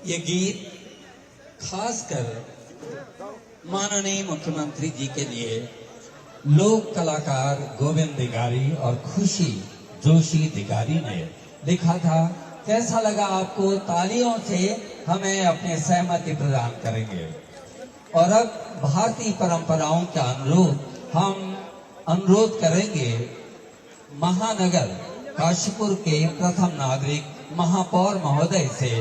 ये गीत खासकर माननीय मुख्यमंत्री जी के लिए लोक कलाकार गोविंद दिगारी और खुशी जोशी दिगारी ने लिखा था। कैसा लगा आपको? तालियों से हमें अपनी सहमति प्रदान करेंगे। और अब भारतीय परंपराओं के अनुरूप हम अनुरोध करेंगे महानगर काशीपुर के प्रथम नागरिक महापौर महोदय से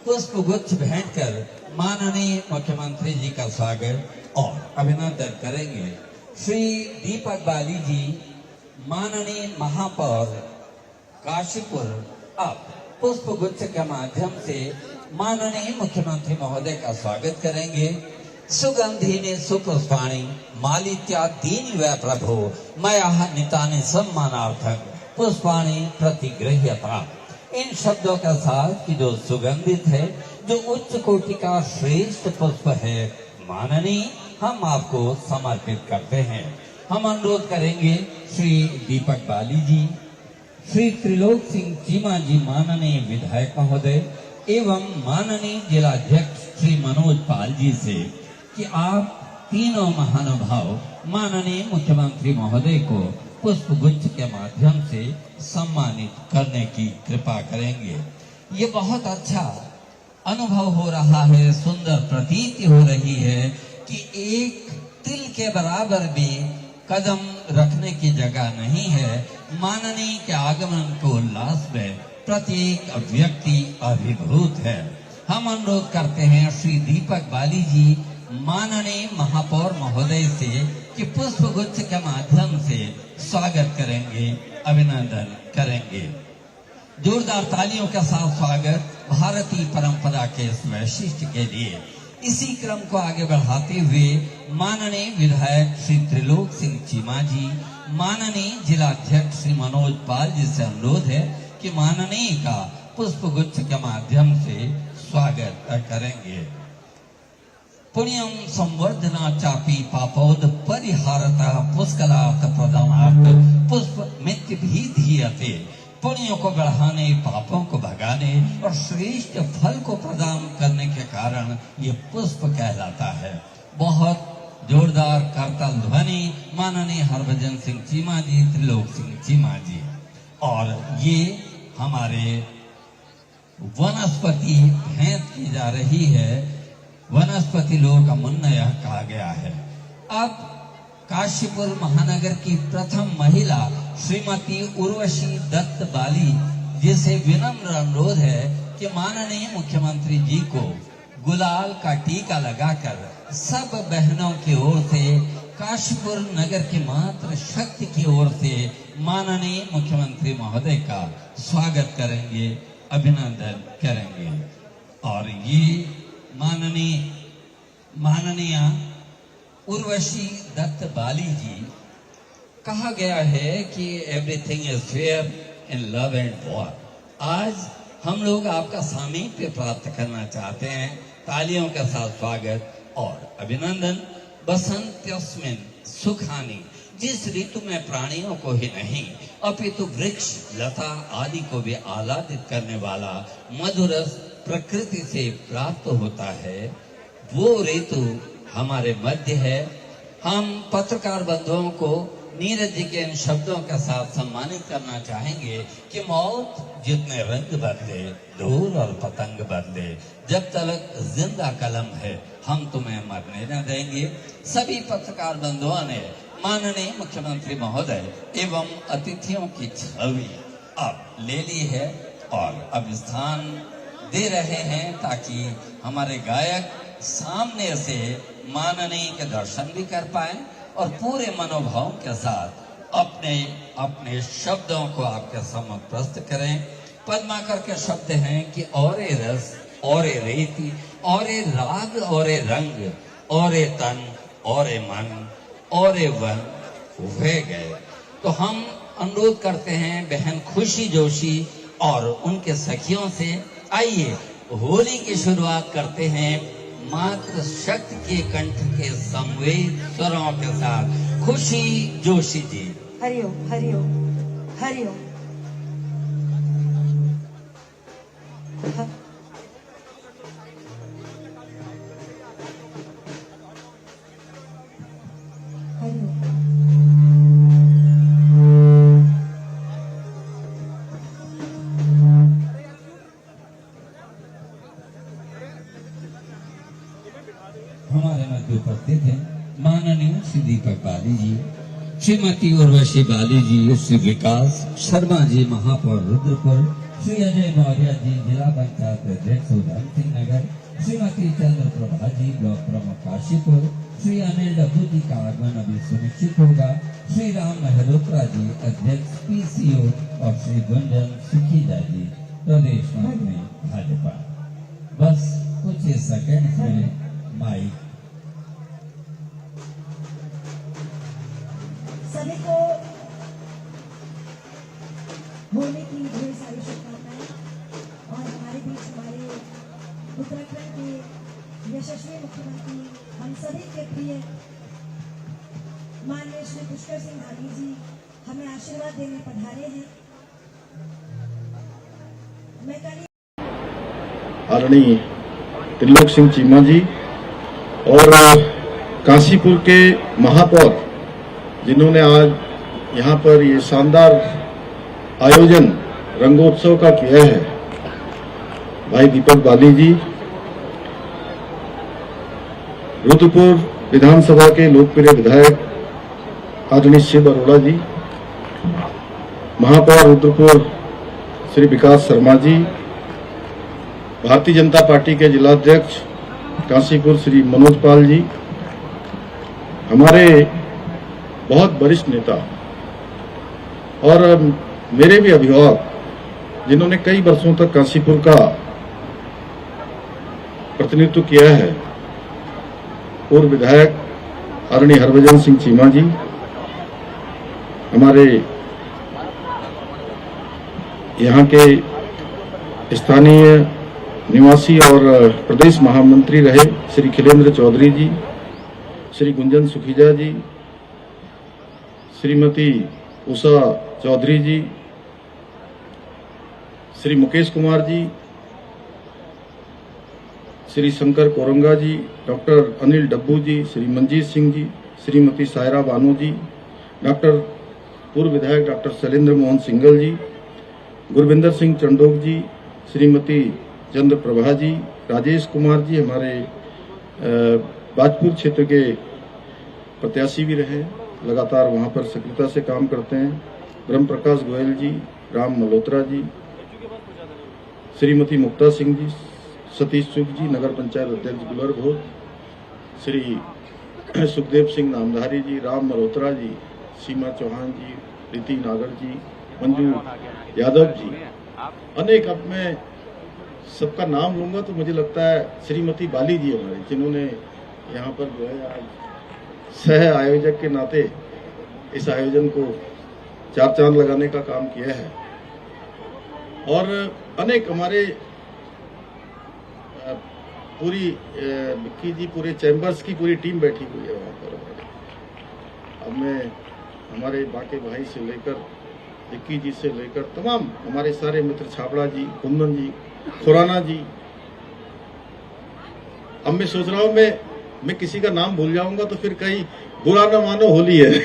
पुष्प गुच्छ भेंट कर माननीय मुख्यमंत्री जी का स्वागत और अभिनंदन करेंगे। श्री दीपक बाली जी माननीय महापौर काशीपुर अब पुष्प गुच्छ के माध्यम से माननीय मुख्यमंत्री महोदय का स्वागत करेंगे। सुगंधिनी सुपुष्पाणि मालित्या दीनि वै प्रभो मया नितानि सम्मानार्थक पुष्पाणि प्रतिगृह्यता। इन शब्दों के साथ कि जो सुगंधित है, जो उच्च कोटि का श्रेष्ठ पुष्प है, माननीय हम आपको समर्पित करते हैं। हम अनुरोध करेंगे श्री दीपक बाली जी, श्री त्रिलोक सिंह चीमा जी माननीय विधायक महोदय एवं माननीय जिलाध्यक्ष श्री मनोज पाल जी से कि आप तीनों महानुभाव माननीय मुख्यमंत्री महोदय को पुष्प गुच्छ के माध्यम से सम्मानित करने की कृपा करेंगे। ये बहुत अच्छा अनुभव हो रहा है, सुंदर प्रतीति हो रही है कि एक तिल के बराबर भी कदम रखने की जगह नहीं है। माननीय के आगमन के उल्लास में प्रत्येक व्यक्ति अभिभूत है। हम अनुरोध करते हैं श्री दीपक बाली जी माननीय महापौर महोदय से कि पुष्प गुच्छ के माध्यम से स्वागत करेंगे, अभिनंदन करेंगे। जोरदार तालियों के साथ स्वागत भारतीय परंपरा के इस वैशिष्ट के लिए। इसी क्रम को आगे बढ़ाते हुए माननीय विधायक श्री त्रिलोक सिंह चीमा जी, माननीय जिलाध्यक्ष श्री मनोज पाल जी से अनुरोध है कि माननीय का पुष्प गुच्छ के माध्यम से स्वागत करेंगे। पुण्यम संवर्धना चापी पापोद परिहारता पुष्कलात प्रदानार्थ पुष्प मित्य भी धीयते। पुण्यों को बढ़ाने, पापों को भगाने और श्रेष्ठ फल को प्रदान करने के कारण ये पुष्प कहलाता है। बहुत जोरदार करताल ध्वनि माननीय हरभजन सिंह चीमा जी, त्रिलोक सिंह चीमा जी। और ये हमारे वनस्पति भेंट की जा रही है। वनस्पति लोक मुन्ना यह कहा गया है। अब काशीपुर महानगर की प्रथम महिला श्रीमती उर्वशी दत्त बाली जी से विनम्र अनुरोध है कि माननीय मुख्यमंत्री जी को गुलाल का टीका लगाकर सब बहनों की ओर से, काशीपुर नगर की मात्र शक्ति की ओर से माननीय मुख्यमंत्री महोदय का स्वागत करेंगे, अभिनंदन करेंगे। और ये माननीय उर्वशी दत्त बाली जी, कहा गया है कि everything is fair in love and war. आज हम लोग आपका सामीप्य प्राप्त करना चाहते हैं। तालियों के साथ स्वागत और अभिनंदन। बसंत्यस्मिन् सुखानि, जिस ऋतु में प्राणियों को ही नहीं अपितु वृक्ष लता आदि को भी आह्लादित करने वाला मधुरस प्रकृति से प्राप्त होता है, वो ऋतु हमारे मध्य है। हम पत्रकार बंधुओं को नीरज जी के इन शब्दों के साथ सम्मानित करना चाहेंगे कि मौत जितने रंग बदले, धूल और पतंग बदले, जब तक जिंदा कलम है हम तुम्हें मरने न देंगे। सभी पत्रकार बंधुओं ने माननीय मुख्यमंत्री महोदय एवं अतिथियों की छवि अब ले ली है और अब स्थान दे रहे हैं ताकि हमारे गायक सामने से माननीय के दर्शन भी कर पाए और पूरे मनोभाव के साथ अपने अपने शब्दों को आपके सम्मुख प्रस्तुत करें। पद्माकर के शब्द हैं कि औरे रस, औरे रीति, औरे राग, औरे रंग, औरे तन, औरे मन, औरे वन वे गए। तो हम अनुरोध करते हैं बहन खुशी जोशी और उनके सखियों से, आइए होली की शुरुआत करते हैं मात्र शक्ति के कंठ के संवेद स्वरों के साथ। खुशी जोशी जी। हरिओम हरिओम हरिओम। हमारे मध्य उपस्थित हैं माननीय श्री दीपक बाली जी, श्रीमती उर्वशी बाली जी, श्री विकास शर्मा जी महापौर रुद्रपुर, श्री अजय मौर्य जी जिला पंचायत अध्यक्ष उधम सिंह नगर, श्रीमती चंद्र प्रभा जी ब्लॉक प्रमुख काशीपुर, श्री अनिल डब्बू जी का आगमन अभी सुनिश्चित होगा, श्री राम मल्होत्रा जी अध्यक्ष PCO और श्री गुंजन सुखीजा जी प्रदेश मंत्री भाजपा। बस कुछ सेकंड में माइक। सभी को होली की ढेर सारी शुभकामनाएं और हमारे बीच हमारे उत्तराखंड के यशस्वी मुख्यमंत्री, हम सभी के प्रिय माननीय श्री पुष्कर सिंह धामी जी हमें आशीर्वाद देने पधारे हैं। मैं कल आदरणीय त्रिलोक सिंह चीमा जी और काशीपुर के महापौर जिन्होंने आज यहाँ पर ये शानदार आयोजन रंगोत्सव का किया है, भाई दीपक बाली जी, रुद्रपुर विधानसभा के लोकप्रिय विधायक आदरणीय शिव अरोड़ा जी, महापौर रुद्रपुर श्री विकास शर्मा जी, भारतीय जनता पार्टी के जिलाध्यक्ष काशीपुर श्री मनोज पाल जी, हमारे बहुत वरिष्ठ नेता और मेरे भी अभिभावक जिन्होंने कई वर्षों तक काशीपुर का प्रतिनिधित्व किया है, पूर्व विधायक आदरणीय हरभजन सिंह चीमा जी, हमारे यहाँ के स्थानीय निवासी और प्रदेश महामंत्री रहे श्री खिलेंद्र चौधरी जी, श्री गुंजन सुखीजा जी, श्रीमती उषा चौधरी जी, श्री मुकेश कुमार जी, श्री शंकर कोरंगा जी, डॉक्टर अनिल डब्बू जी, श्री मंजीत सिंह जी, श्रीमती सायरा बानो जी, डॉक्टर पूर्व विधायक डॉक्टर शैलेंद्र मोहन सिंगल जी, गुरविंदर सिंह चंडोक जी, श्रीमती चंद्र प्रभा जी, राजेश कुमार जी हमारे बाजपुर क्षेत्र के प्रत्याशी भी रहे, लगातार वहां पर सक्रियता से काम करते हैं, ब्रह्म प्रकाश गोयल जी, राम मल्होत्रा जी, श्रीमती मुक्ता सिंह जी, सतीश सुख जी नगर पंचायत अध्यक्ष गुलर घोष, श्री सुखदेव सिंह नामधारी जी, राम मल्होत्रा जी, सीमा चौहान जी, प्रीति नागर जी, मंजू यादव जी, अनेक। अब मैं सबका नाम लूंगा तो मुझे लगता है श्रीमती बाली जी हमारे, जिन्होंने यहाँ पर जो है आज सह आयोजक के नाते इस आयोजन को चार चांद लगाने का काम किया है और अनेक हमारे पूरी विक्की जी, पूरे चैम्बर्स की पूरी टीम बैठी हुई है वहाँ पर। अब मैं हमारे बाके भाई से लेकर विक्की जी से लेकर तमाम हमारे सारे मित्र, छाबड़ा जी, कुंदन जी, खुराना जी, अब मैं सोच रहा हूं मैं किसी का नाम भूल जाऊंगा तो फिर कहीं बुरा न मानो, होली है।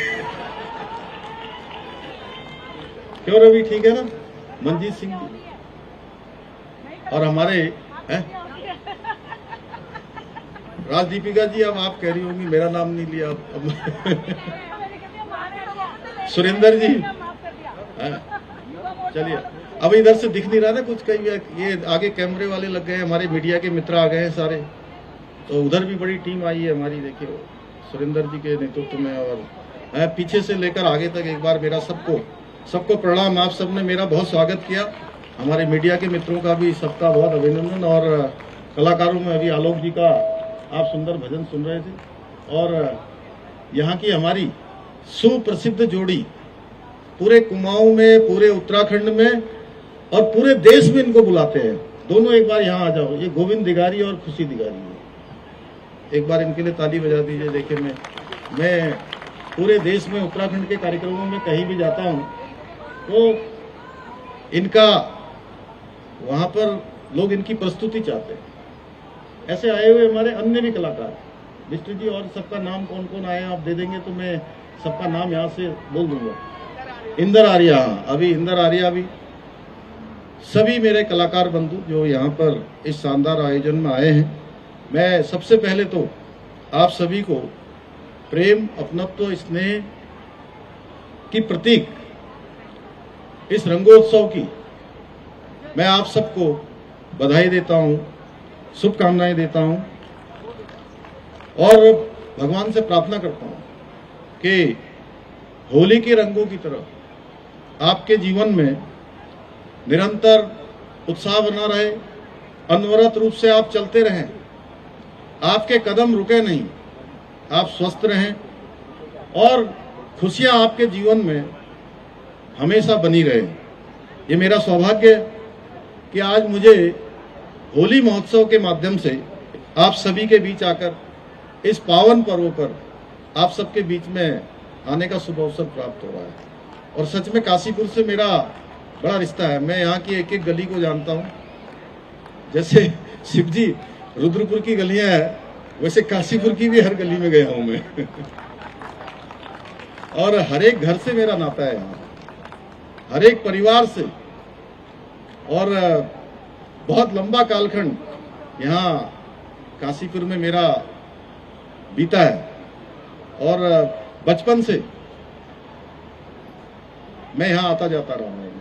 क्यों रवि, ठीक है ना? मंजीत सिंह जी और हमारे हैं राजदीपिका जी, अब आप कह रही होंगी मेरा नाम नहीं लिया अब सुरेंद्र जी, चलिए अब इधर से दिख नहीं रहा ना कुछ, कहीं ये आगे कैमरे वाले लग गए, हमारे मीडिया के मित्र आ गए हैं सारे, तो उधर भी बड़ी टीम आई है हमारी, देखिए सुरेंद्र जी के नेतृत्व में, और पीछे से लेकर आगे तक एक बार मेरा सबको प्रणाम। आप सबने मेरा बहुत स्वागत किया, हमारे मीडिया के मित्रों का भी सबका बहुत अभिनंदन, और कलाकारों में अभी आलोक जी का आप सुंदर भजन सुन रहे थे, और यहाँ की हमारी सुप्रसिद्ध जोड़ी पूरे कुमाऊं में, पूरे उत्तराखंड में और पूरे देश में इनको बुलाते हैं, दोनों एक बार यहाँ आ जाओ, ये गोविंद दिगारी और खुशी दिगारी है, एक बार इनके लिए ताली बजा दीजिए। देखिए मैं पूरे देश में उत्तराखंड के कार्यक्रमों में कहीं भी जाता हूँ तो इनका वहां पर लोग इनकी प्रस्तुति चाहते हैं। ऐसे आए हुए हमारे अन्य भी कलाकार, मिस्टर जी, और सबका नाम कौन कौन आए आप दे देंगे तो मैं सबका नाम यहाँ से बोल दूंगा। इंदर आर्या, अभी इंदर आर्या भी, सभी मेरे कलाकार बंधु जो यहाँ पर इस शानदार आयोजन में आए हैं, मैं सबसे पहले तो आप सभी को प्रेम, अपनत्व, स्नेह की प्रतीक इस रंगोत्सव की मैं आप सबको बधाई देता हूँ, शुभकामनाएं देता हूँ, और भगवान से प्रार्थना करता हूँ कि होली के रंगों की तरह आपके जीवन में निरंतर उत्साह बना रहे, अनवरत रूप से आप चलते रहें, आपके कदम रुके नहीं, आप स्वस्थ रहें और खुशियां आपके जीवन में हमेशा बनी रहे। ये मेरा सौभाग्य है कि आज मुझे होली महोत्सव के माध्यम से आप सभी के बीच आकर इस पावन पर्व पर आप सबके बीच में आने का शुभ अवसर प्राप्त हो रहा है, और सच में काशीपुर से मेरा बड़ा रिश्ता है। मैं यहाँ की एक एक गली को जानता हूँ, जैसे शिवजी रुद्रपुर की गलियां हैं, वैसे काशीपुर की भी हर गली में गया हूं मैं और हर एक घर से मेरा नाता है यहाँ, हर एक परिवार से, और बहुत लंबा कालखंड यहाँ काशीपुर में मेरा बीता है, और बचपन से मैं यहाँ आता जाता रहा हूँ,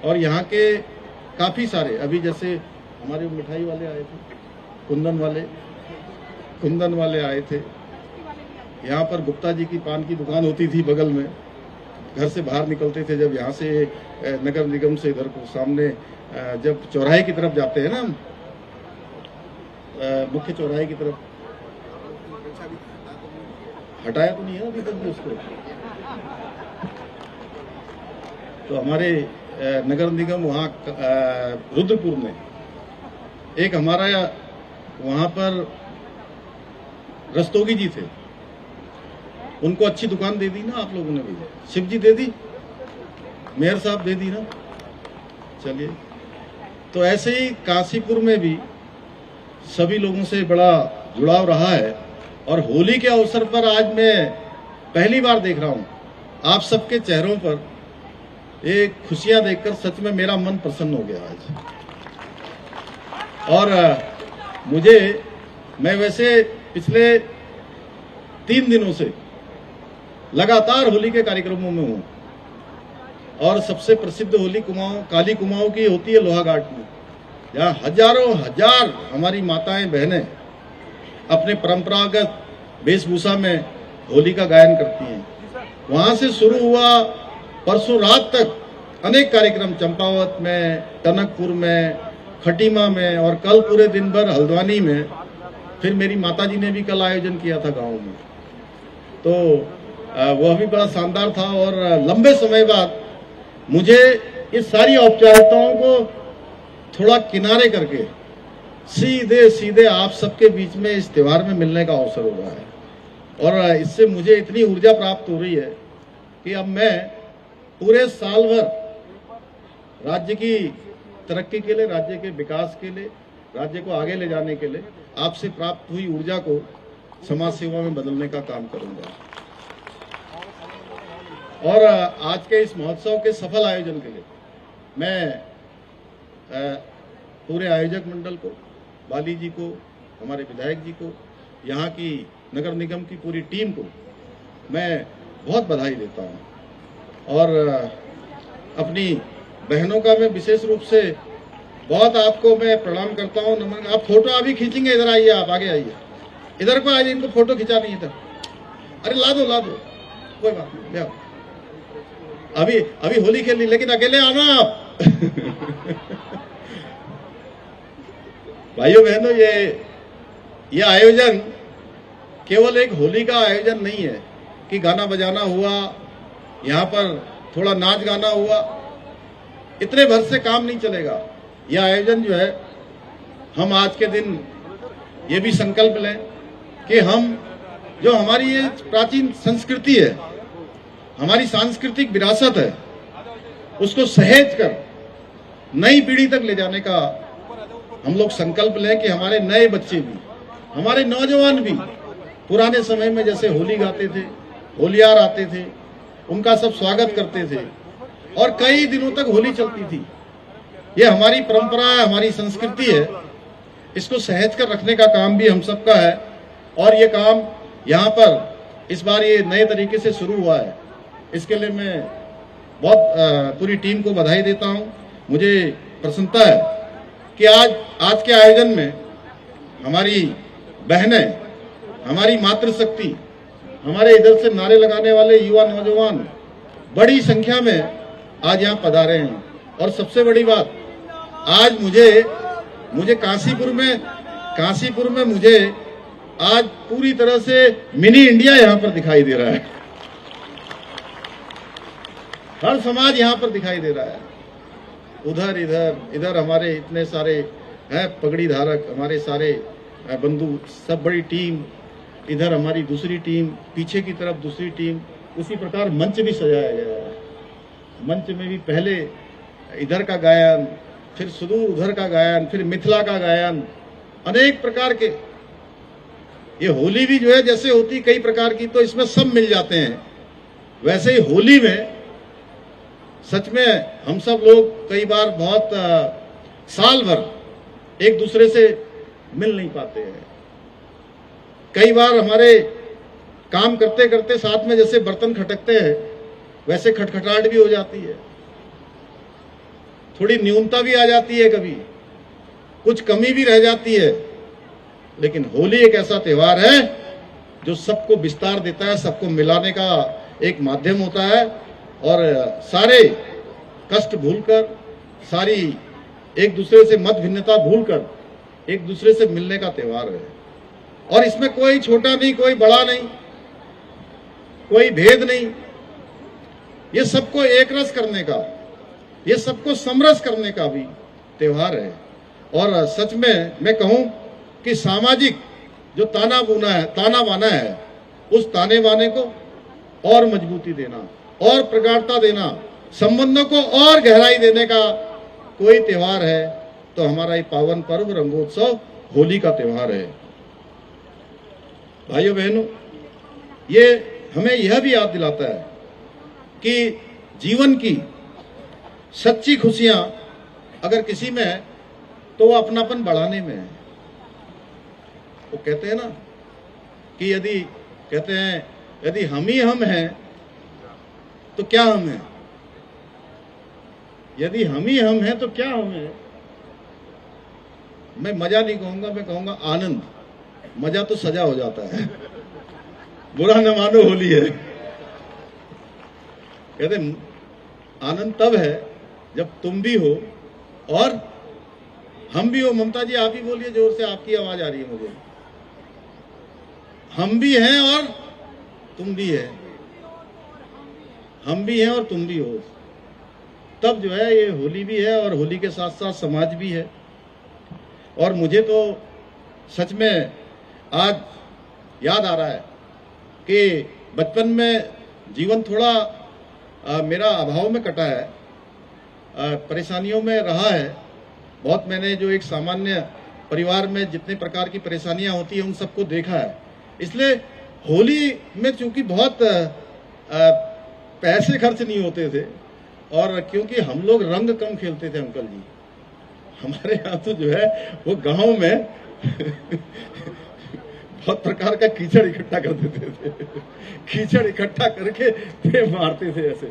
और यहाँ के काफी सारे, अभी जैसे हमारे मिठाई वाले आए थे, कुंदन वाले आए थे, यहाँ पर गुप्ता जी की पान की दुकान होती थी बगल में, घर से बाहर निकलते थे जब यहाँ से नगर निगम से इधर को सामने जब चौराहे की तरफ जाते हैं ना, मुख्य चौराहे की तरफ, हटाया तो नहीं है अभी तक भी उसको, तो हमारे नगर निगम वहाँ रुद्रपुर में एक हमारा वहाँ पर रस्तोगी जी थे, उनको अच्छी दुकान दे दी ना आप लोगों ने भी, शिव जी दे दी, मेयर साहब दे दी ना, चलिए। तो ऐसे ही काशीपुर में भी सभी लोगों से बड़ा जुड़ाव रहा है, और होली के अवसर पर आज मैं पहली बार देख रहा हूँ आप सबके चेहरों पर ये खुशियां देखकर सच में मेरा मन प्रसन्न हो गया आज। और मैं वैसे पिछले 3 दिनों से लगातार होली के कार्यक्रमों में हूँ, और सबसे प्रसिद्ध होली कुमाऊं, काली कुमाऊं की होती है लोहाघाट में, जहाँ हजारों हजार हमारी माताएं बहनें अपने परंपरागत वेशभूषा में होली का गायन करती हैं। वहां से शुरू हुआ, परसों रात तक अनेक कार्यक्रम चंपावत में, टनकपुर में, खटीमा में, और कल पूरे दिन भर हल्द्वानी में, फिर मेरी माताजी ने भी कल आयोजन किया था गांव में, तो वह भी बड़ा शानदार था। और लंबे समय बाद मुझे इस सारी औपचारिकताओं को थोड़ा किनारे करके सीधे सीधे आप सबके बीच में इस त्योहार में मिलने का अवसर हो रहा है, और इससे मुझे इतनी ऊर्जा प्राप्त हो रही है कि अब मैं पूरे साल भर राज्य की तरक्की के लिए, राज्य के विकास के लिए, राज्य को आगे ले जाने के लिए आपसे प्राप्त हुई ऊर्जा को समाज सेवा में बदलने का काम करूंगा। और आज के इस महोत्सव के सफल आयोजन के लिए मैं पूरे आयोजक मंडल को, बाली जी को, हमारे विधायक जी को, यहाँ की नगर निगम की पूरी टीम को मैं बहुत बधाई देता हूँ। और अपनी बहनों का मैं विशेष रूप से बहुत आपको मैं प्रणाम करता हूँ, नमन। आप फोटो अभी खींचेंगे, इधर आइए, आप आगे आइए, इधर को आइए, इनको फोटो खिंचानी है इधर। अरे ला दो कोई बात नहीं, ले आओ। अभी होली खेलनी, लेकिन अकेले आना आप। भाइयों बहनों, ये आयोजन केवल एक होली का आयोजन नहीं है कि गाना बजाना हुआ, यहाँ पर थोड़ा नाच गाना हुआ, इतने भर से काम नहीं चलेगा। यह आयोजन जो है, हम आज के दिन ये भी संकल्प लें कि हम जो हमारी ये प्राचीन संस्कृति है, हमारी सांस्कृतिक विरासत है, उसको सहेज कर नई पीढ़ी तक ले जाने का हम लोग संकल्प लें कि हमारे नए बच्चे भी, हमारे नौजवान भी पुराने समय में जैसे होली गाते थे, होलियार आते थे, उनका सब स्वागत करते थे और कई दिनों तक होली चलती थी। ये हमारी परंपरा है, हमारी संस्कृति है, इसको सहेज कर रखने का काम भी हम सबका है। और ये काम यहाँ पर इस बार ये नए तरीके से शुरू हुआ है, इसके लिए मैं बहुत पूरी टीम को बधाई देता हूँ। मुझे प्रसन्नता है कि आज के आयोजन में हमारी बहनें, हमारी मातृशक्ति, हमारे इधर से नारे लगाने वाले युवा नौजवान बड़ी संख्या में आज यहाँ पधारे हैं। और सबसे बड़ी बात, आज मुझे काशीपुर में मुझे आज पूरी तरह से मिनी इंडिया यहाँ पर दिखाई दे रहा है। हर समाज यहाँ पर दिखाई दे रहा है। इधर हमारे इतने सारे हैं पगड़ी धारक, हमारे सारे बंधु, सब बड़ी टीम, इधर हमारी दूसरी टीम, पीछे की तरफ दूसरी टीम। उसी प्रकार मंच भी सजाया गया है। मंच में भी पहले इधर का गायन, फिर सुदूर उधर का गायन, फिर मिथिला का गायन, अनेक प्रकार के। ये होली भी जो है जैसे होती कई प्रकार की, तो इसमें सब मिल जाते हैं। वैसे ही होली में सच में हम सब लोग कई बार बहुत साल भर एक दूसरे से मिल नहीं पाते हैं। कई बार हमारे काम करते करते साथ में जैसे बर्तन खटकते हैं, वैसे खटखटाहट भी हो जाती है, थोड़ी न्यूनता भी आ जाती है, कभी कुछ कमी भी रह जाती है। लेकिन होली एक ऐसा त्योहार है जो सबको विस्तार देता है, सबको मिलाने का एक माध्यम होता है और सारे कष्ट भूलकर, सारी एक दूसरे से मत भिन्नता भूलकर एक दूसरे से मिलने का त्योहार है। और इसमें कोई छोटा नहीं, कोई बड़ा नहीं, कोई भेद नहीं। ये सबको एक रस करने का, ये सबको समरस करने का भी त्योहार है। और सच में मैं कहूं कि सामाजिक जो ताना बाना है, उस ताने बाने को और मजबूती देना और प्रगाढ़ता देना, संबंधों को और गहराई देने का कोई त्योहार है तो हमारा ये पावन पर्व रंगोत्सव होली का त्योहार है। भाइयों बहनों, ये हमें यह भी याद दिलाता है कि जीवन की सच्ची खुशियां अगर किसी में है तो वो अपनापन बढ़ाने में है। वो कहते हैं ना कि यदि हम ही हम हैं तो क्या हम हैं, यदि हम ही हम हैं तो क्या हम हैं। मैं मजा नहीं कहूंगा, मैं कहूंगा आनंद। मजा तो सजा हो जाता है, बुरा न मानो होली है। कहते आनंद तब है जब तुम भी हो और हम भी हो। ममता जी आप ही बोलिए जोर से, आपकी आवाज आ रही है मुझे। हम भी हैं और तुम भी है, हम भी हैं और तुम भी हो, तब जो है ये होली भी है और होली के साथ साथ समाज भी है। और मुझे तो सच में आज याद आ रहा है कि बचपन में जीवन थोड़ा मेरा अभाव में कटा है, परेशानियों में रहा है बहुत। मैंने जो एक सामान्य परिवार में जितने प्रकार की परेशानियां होती हैं उन सबको देखा है। इसलिए होली में चूंकि बहुत पैसे खर्च नहीं होते थे, और क्योंकि हम लोग रंग कम खेलते थे अंकल जी, हमारे यहाँ तो जो है वो गांव में बहुत प्रकार का कीचड़ इकट्ठा कर देते थे, कीचड़ इकट्ठा करके थे मारते थे ऐसे,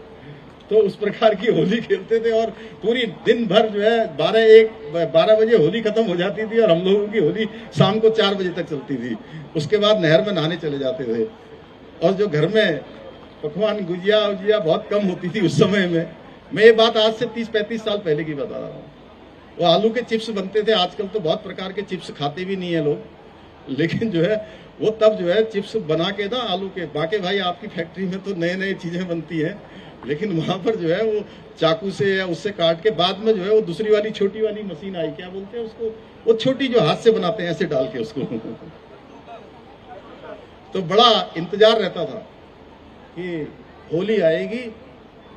तो उस प्रकार की होली खेलते थे। और पूरी दिन भर जो है 12 बजे होली खत्म हो जाती थी, और हम लोगों की होली शाम को 4 बजे तक चलती थी। उसके बाद नहर में नहाने चले जाते थे, और जो घर में पकवान गुजिया उजिया बहुत कम होती थी उस समय में। मैं ये बात आज से 30-35 साल पहले की बता रहा हूँ। वो आलू के चिप्स बनते थे, आजकल तो बहुत प्रकार के चिप्स खाते भी नहीं है लोग, लेकिन जो है वो तब जो है चिप्स बना के ना आलू के, बाकी भाई आपकी फैक्ट्री में तो नए नए चीजें बनती हैं, लेकिन वहां पर जो है वो चाकू से या उससे काट के, बाद में जो है वो दूसरी वाली छोटी वाली मशीन आई, क्या बोलते हैं उसको, वो छोटी जो हाथ से बनाते हैं ऐसे डाल के उसको तो बड़ा इंतजार रहता था कि होली आएगी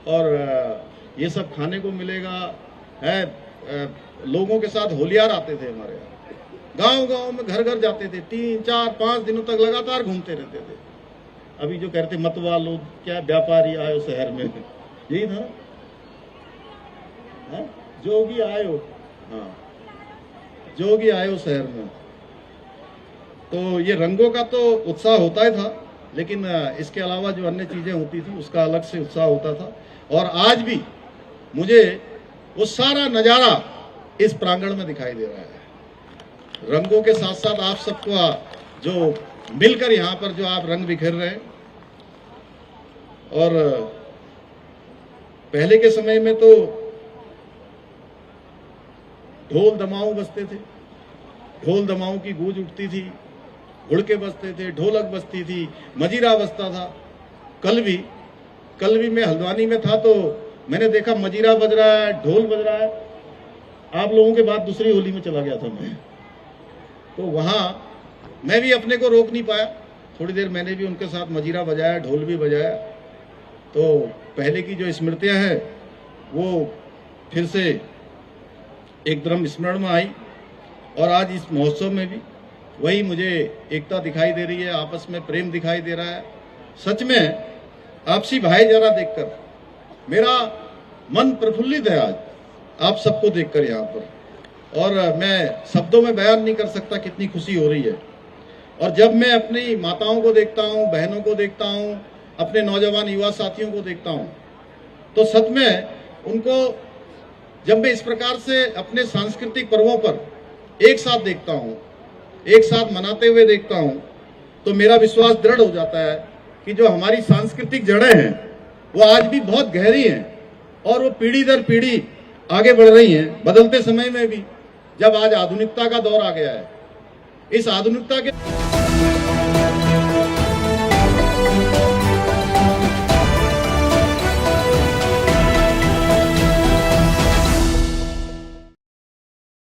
और ये सब खाने को मिलेगा है। लोगों के साथ होलियार आते थे हमारे यहाँ, गांव गांव में घर घर जाते थे, 3-4-5 दिनों तक लगातार घूमते रहते थे। अभी जो कहते मतवालो क्या व्यापारी आयो शहर में, यही था ना, जोगी आयो, हाँ जोगी आयो शहर में। तो ये रंगों का तो उत्साह होता ही था, लेकिन इसके अलावा जो अन्य चीजें होती थी उसका अलग से उत्साह होता था। और आज भी मुझे वो सारा नजारा इस प्रांगण में दिखाई दे रहा है। रंगों के साथ साथ आप सबको जो मिलकर यहाँ पर जो आप रंग बिखेर रहे हैं, और पहले के समय में तो ढोल दमाऊ बजते थे, ढोल दमाऊ की गूंज उठती थी, घुड़के बजते थे, ढोलक बजती थी, मजीरा बजता था। कल भी मैं हल्द्वानी में था तो मैंने देखा मजीरा बज रहा है, ढोल बज रहा है। आप लोगों के बाद दूसरी होली में चला गया था मैं, तो वहां मैं भी अपने को रोक नहीं पाया, थोड़ी देर मैंने भी उनके साथ मजीरा बजाया, ढोल भी बजाया। तो पहले की जो स्मृतियां हैं वो फिर से एकदम स्मरण में आई, और आज इस महोत्सव में भी वही मुझे एकता दिखाई दे रही है, आपस में प्रेम दिखाई दे रहा है। सच में आपसी भाईचारा देखकर मेरा मन प्रफुल्लित है आज, आप सबको देखकर यहाँ पर, और मैं शब्दों में बयान नहीं कर सकता कितनी खुशी हो रही है। और जब मैं अपनी माताओं को देखता हूँ, बहनों को देखता हूँ, अपने नौजवान युवा साथियों को देखता हूँ, तो सच में उनको जब मैं इस प्रकार से अपने सांस्कृतिक पर्वों पर एक साथ देखता हूँ, एक साथ मनाते हुए देखता हूँ, तो मेरा विश्वास दृढ़ हो जाता है कि जो हमारी सांस्कृतिक जड़ें हैं वो आज भी बहुत गहरी हैं, और वो पीढ़ी दर पीढ़ी आगे बढ़ रही हैं। बदलते समय में भी, जब आज आधुनिकता का दौर आ गया है, इस आधुनिकता के